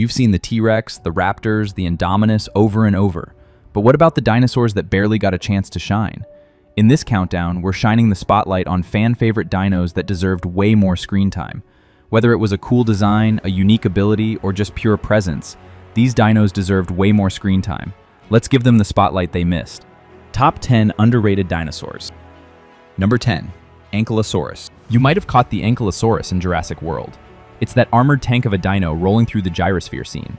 You've seen the T-Rex, the Raptors, the Indominus over and over. But what about the dinosaurs that barely got a chance to shine? In this countdown, we're shining the spotlight on fan-favorite dinos that deserved way more screen time. Whether it was a cool design, a unique ability, or just pure presence, these dinos deserved way more screen time. Let's give them the spotlight they missed. Top 10 underrated dinosaurs. Number 10. Ankylosaurus. You might have caught the Ankylosaurus in Jurassic World. It's that armored tank of a dino rolling through the gyrosphere scene.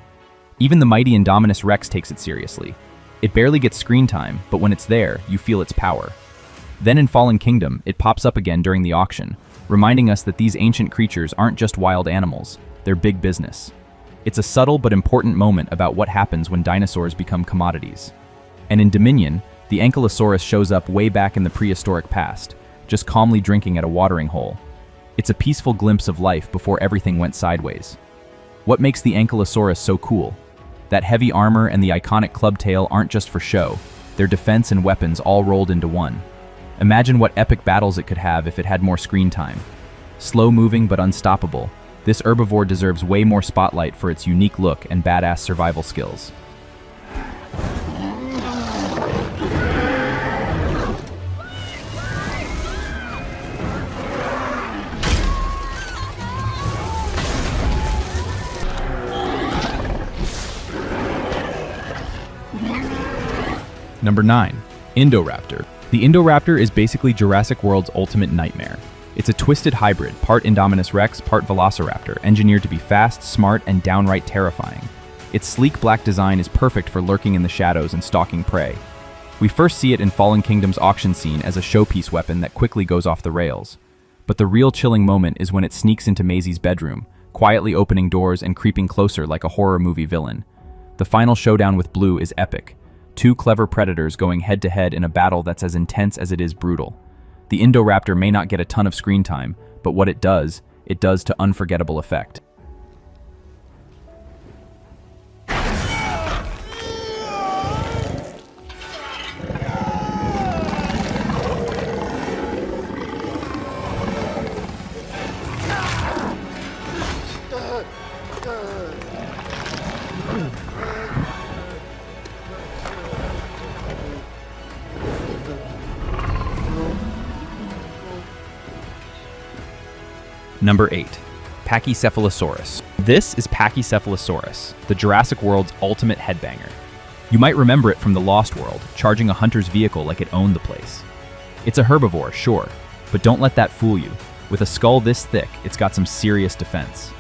Even the mighty Indominus Rex takes it seriously. It barely gets screen time, but when it's there, you feel its power. Then in Fallen Kingdom, it pops up again during the auction, reminding us that these ancient creatures aren't just wild animals, they're big business. It's a subtle but important moment about what happens when dinosaurs become commodities. And in Dominion, the Ankylosaurus shows up way back in the prehistoric past, just calmly drinking at a watering hole. It's a peaceful glimpse of life before everything went sideways. What makes the Ankylosaurus so cool? That heavy armor and the iconic club tail aren't just for show, they're defense and weapons all rolled into one. Imagine what epic battles it could have if it had more screen time. Slow-moving but unstoppable, this herbivore deserves way more spotlight for its unique look and badass survival skills. Number 9. Indoraptor. The Indoraptor is basically Jurassic World's ultimate nightmare. It's a twisted hybrid, part Indominus Rex, part Velociraptor, engineered to be fast, smart, and downright terrifying. Its sleek black design is perfect for lurking in the shadows and stalking prey. We first see it in Fallen Kingdom's auction scene as a showpiece weapon that quickly goes off the rails. But the real chilling moment is when it sneaks into Maisie's bedroom, quietly opening doors and creeping closer like a horror movie villain. The final showdown with Blue is epic. Two clever predators going head-to-head in a battle that's as intense as it is brutal. The Indoraptor may not get a ton of screen time, but what it does to unforgettable effect. Number 8. Pachycephalosaurus. This is Pachycephalosaurus, the Jurassic World's ultimate headbanger. You might remember it from the Lost World, charging a hunter's vehicle like it owned the place. It's a herbivore, sure, but don't let that fool you. With a skull this thick, it's got some serious defense.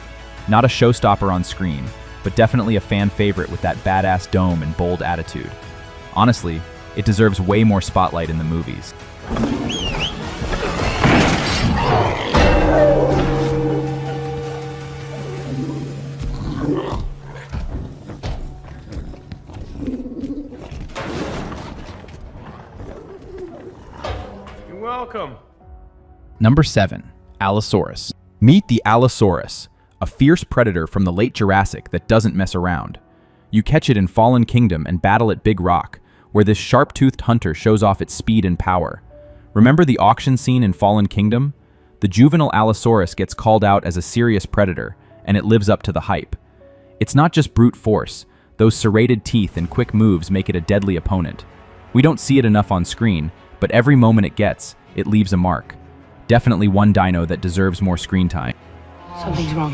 Not a showstopper on screen, but definitely a fan favorite with that badass dome and bold attitude. Honestly, it deserves way more spotlight in the movies. You're welcome. Number 7. Allosaurus. Meet the Allosaurus, a fierce predator from the late Jurassic that doesn't mess around. You catch it in Fallen Kingdom and battle at Big Rock, where this sharp-toothed hunter shows off its speed and power. Remember the auction scene in Fallen Kingdom? The juvenile Allosaurus gets called out as a serious predator, and it lives up to the hype. It's not just brute force, those serrated teeth and quick moves make it a deadly opponent. We don't see it enough on screen, but every moment it gets, it leaves a mark. Definitely one dino that deserves more screen time. Something's wrong.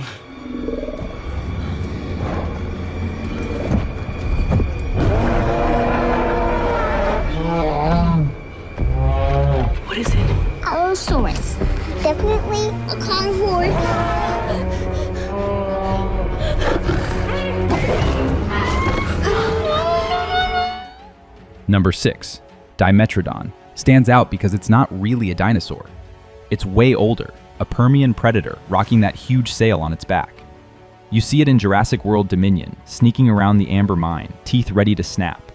What is it? Allosaurus. Definitely a carnivore. Number 6. Dimetrodon. Stands out because it's not really a dinosaur. It's way older, a Permian predator rocking that huge sail on its back. You see it in Jurassic World Dominion, sneaking around the amber mine, teeth ready to snap.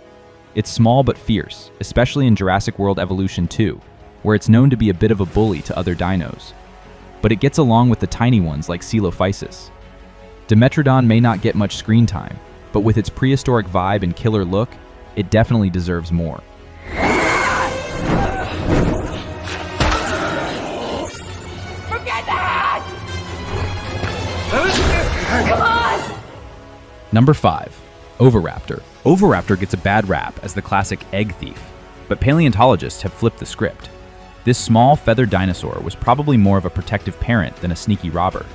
It's small but fierce, especially in Jurassic World Evolution 2, where it's known to be a bit of a bully to other dinos. But it gets along with the tiny ones like Coelophysis. Dimetrodon may not get much screen time, but with its prehistoric vibe and killer look, it definitely deserves more. Number 5. Oviraptor. Oviraptor gets a bad rap as the classic egg thief, but paleontologists have flipped the script. This small, feathered dinosaur was probably more of a protective parent than a sneaky robber.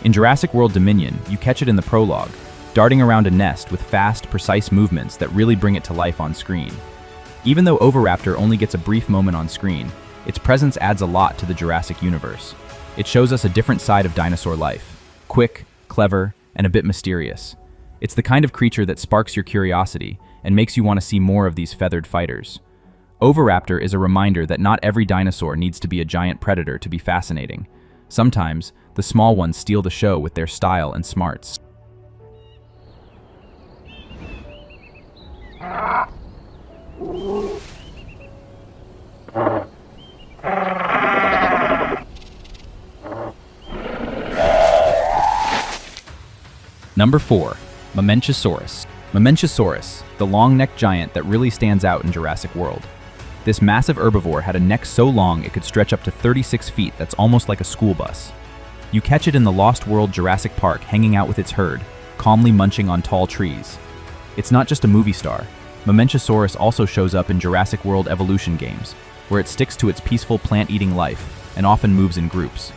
In Jurassic World Dominion, you catch it in the prologue, darting around a nest with fast, precise movements that really bring it to life on screen. Even though Oviraptor only gets a brief moment on screen, its presence adds a lot to the Jurassic universe. It shows us a different side of dinosaur life: quick, clever, and a bit mysterious. It's the kind of creature that sparks your curiosity and makes you want to see more of these feathered fighters. Oviraptor is a reminder that not every dinosaur needs to be a giant predator to be fascinating. Sometimes, the small ones steal the show with their style and smarts. Number 4. Mamenchisaurus. Mamenchisaurus, the long-necked giant that really stands out in Jurassic World. This massive herbivore had a neck so long it could stretch up to 36 feet that's almost like a school bus. You catch it in the Lost World Jurassic Park hanging out with its herd, calmly munching on tall trees. It's not just a movie star. Mamenchisaurus also shows up in Jurassic World Evolution games, where it sticks to its peaceful plant-eating life and often moves in groups.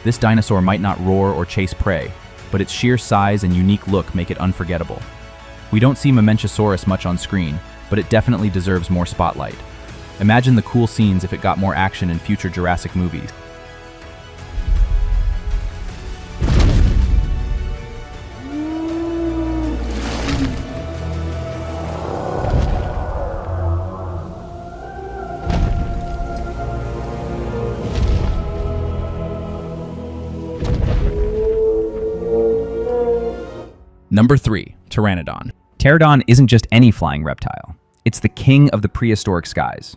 This dinosaur might not roar or chase prey, but its sheer size and unique look make it unforgettable. We don't see Mamenchisaurus much on screen, but it definitely deserves more spotlight. Imagine the cool scenes if it got more action in future Jurassic movies. Number 3. Pteranodon. Pteranodon isn't just any flying reptile. It's the king of the prehistoric skies.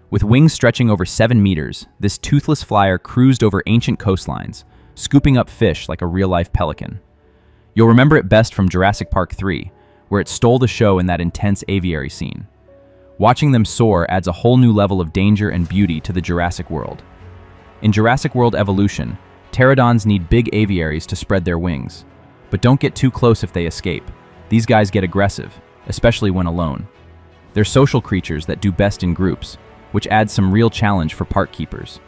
With wings stretching over 7 meters, this toothless flyer cruised over ancient coastlines, scooping up fish like a real-life pelican. You'll remember it best from Jurassic Park 3, where it stole the show in that intense aviary scene. Watching them soar adds a whole new level of danger and beauty to the Jurassic world. In Jurassic World Evolution, pteranodons need big aviaries to spread their wings. But don't get too close if they escape. These guys get aggressive, especially when alone. They're social creatures that do best in groups, which adds some real challenge for park keepers.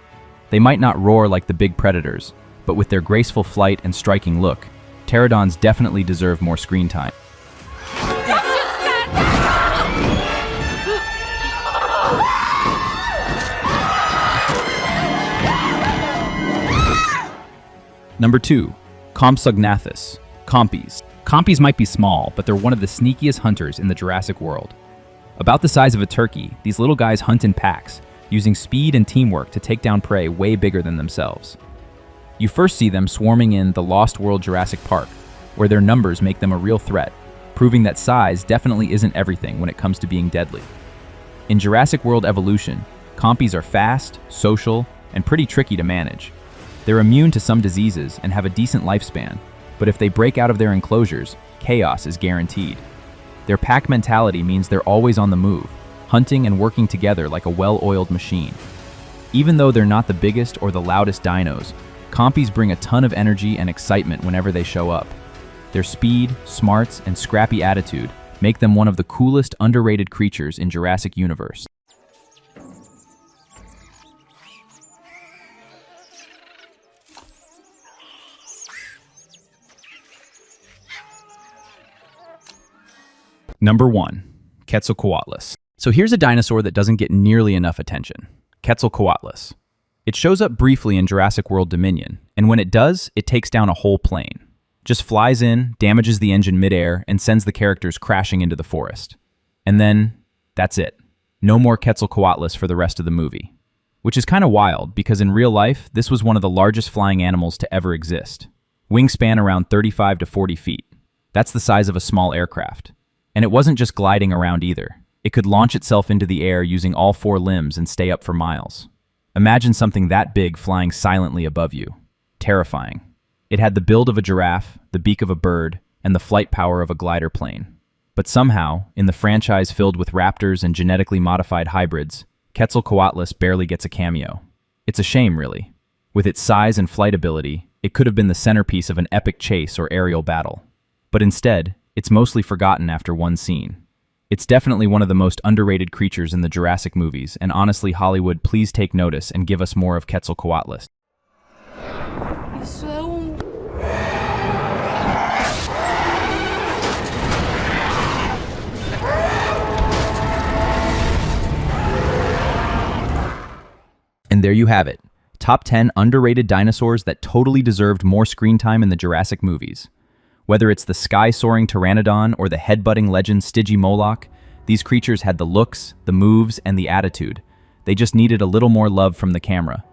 They might not roar like the big predators, but with their graceful flight and striking look, pteranodons definitely deserve more screen time. Number 2. Compsognathus. Compies. Compies might be small, but they're one of the sneakiest hunters in the Jurassic world. About the size of a turkey, these little guys hunt in packs, using speed and teamwork to take down prey way bigger than themselves. You first see them swarming in the Lost World Jurassic Park, where their numbers make them a real threat, proving that size definitely isn't everything when it comes to being deadly. In Jurassic World Evolution, Compies are fast, social, and pretty tricky to manage. They're immune to some diseases and have a decent lifespan, but if they break out of their enclosures, chaos is guaranteed. Their pack mentality means they're always on the move, hunting and working together like a well-oiled machine. Even though they're not the biggest or the loudest dinos, Compies bring a ton of energy and excitement whenever they show up. Their speed, smarts, and scrappy attitude make them one of the coolest, underrated creatures in Jurassic Universe. Number 1. Quetzalcoatlus. So here's a dinosaur that doesn't get nearly enough attention. Quetzalcoatlus. It shows up briefly in Jurassic World Dominion, and when it does, it takes down a whole plane. Just flies in, damages the engine midair, and sends the characters crashing into the forest. And then, that's it. No more Quetzalcoatlus for the rest of the movie. Which is kind of wild, because in real life, this was one of the largest flying animals to ever exist. Wingspan around 35 to 40 feet. That's the size of a small aircraft. And it wasn't just gliding around either. It could launch itself into the air using all 4 limbs and stay up for miles. Imagine something that big flying silently above you. Terrifying. It had the build of a giraffe, the beak of a bird, and the flight power of a glider plane. But somehow, in the franchise filled with raptors and genetically modified hybrids, Quetzalcoatlus barely gets a cameo. It's a shame, really. With its size and flight ability, it could have been the centerpiece of an epic chase or aerial battle. But instead, It's mostly forgotten after one scene. It's definitely one of the most underrated creatures in the Jurassic movies, and honestly, Hollywood, please take notice and give us more of Quetzalcoatlus. And there you have it. Top 10 underrated dinosaurs that totally deserved more screen time in the Jurassic movies. Whether it's the sky-soaring Pteranodon or the headbutting legend Stygimoloch, these creatures had the looks, the moves, and the attitude. They just needed a little more love from the camera.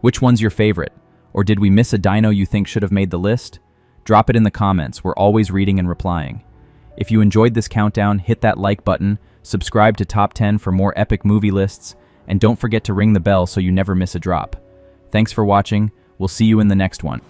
Which one's your favorite? Or did we miss a dino you think should have made the list? Drop it in the comments, we're always reading and replying. If you enjoyed this countdown, hit that like button, subscribe to Top 10 for more epic movie lists, and don't forget to ring the bell so you never miss a drop. Thanks for watching, we'll see you in the next one.